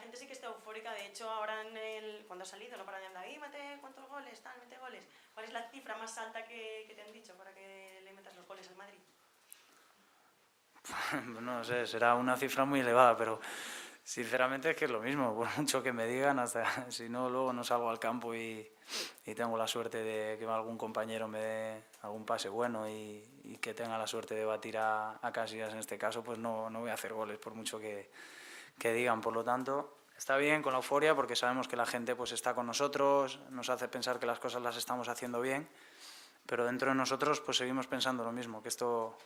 gente sí que está eufórica. De hecho, ahora cuando ha salido, no paran de andar ahí, mete cuántos goles, tal, mete goles. ¿Cuál es la cifra más alta que te han dicho para que le metas los goles al Madrid? No sé, será una cifra muy elevada, pero sinceramente es que es lo mismo, por mucho que me digan, hasta si no, luego no salgo al campo y tengo la suerte de que algún compañero me dé algún pase bueno y que tenga la suerte de batir a Casillas en este caso, pues no voy a hacer goles, por mucho que digan. Por lo tanto, está bien con la euforia porque sabemos que la gente pues está con nosotros, nos hace pensar que las cosas las estamos haciendo bien, pero dentro de nosotros pues seguimos pensando lo mismo, que esto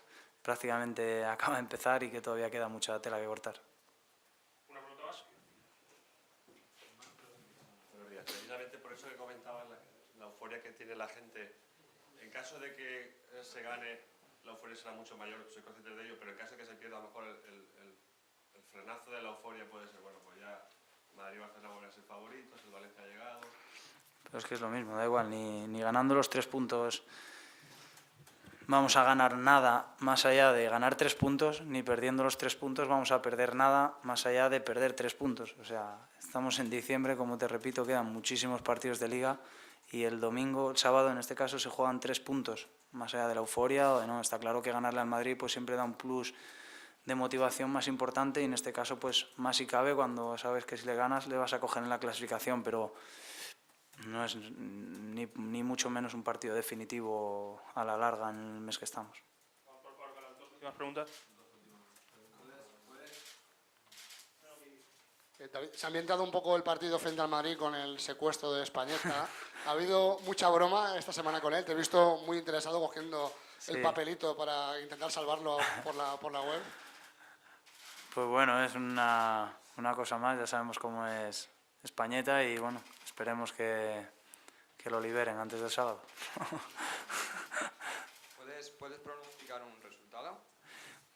prácticamente acaba de empezar y que todavía queda mucha tela que cortar. ¿Una pregunta más? Buenos días. Precisamente por eso que comentaba la euforia que tiene la gente. En caso de que se gane, la euforia será mucho mayor, soy consciente de ello, pero en caso de que se pierda, a lo mejor el frenazo de la euforia puede ser, bueno, pues ya Madrid y Barcelona van a ser favoritos, el Valencia ha llegado. Pero es que es lo mismo, da igual, ni ganando los 3 puntos vamos a ganar nada más allá de ganar 3 puntos, ni perdiendo los 3 puntos vamos a perder nada más allá de perder 3 puntos. O sea, estamos en diciembre, como te repito, quedan muchísimos partidos de liga y el domingo, el sábado en este caso, se juegan 3 puntos, más allá de la euforia o de no. Está claro que ganarle al Madrid pues siempre da un plus de motivación más importante y en este caso pues más si cabe cuando sabes que si le ganas le vas a coger en la clasificación, pero no es ni mucho menos un partido definitivo a la larga en el mes que estamos. Vamos por favor con las 2 últimas preguntas. Se ha ambientado un poco el partido frente al Madrid con el secuestro de Españeta. Ha habido mucha broma esta semana con él. Te he visto muy interesado cogiendo el papelito para intentar salvarlo por la web. Pues bueno, es una cosa más, ya sabemos cómo es Españeta y bueno, esperemos que lo liberen antes del sábado. ¿Puedes pronosticar un resultado?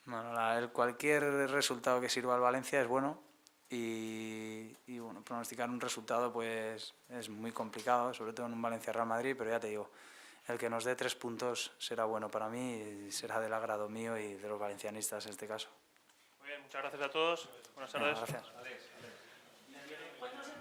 Bueno, cualquier resultado que sirva al Valencia es bueno y bueno, pronosticar un resultado pues es muy complicado, sobre todo en un Valencia-Real Madrid, pero ya te digo, el que nos dé 3 puntos será bueno para mí y será del agrado mío y de los valencianistas en este caso. Muy bien, muchas gracias a todos. Buenas tardes. Gracias. ¿Cuándo se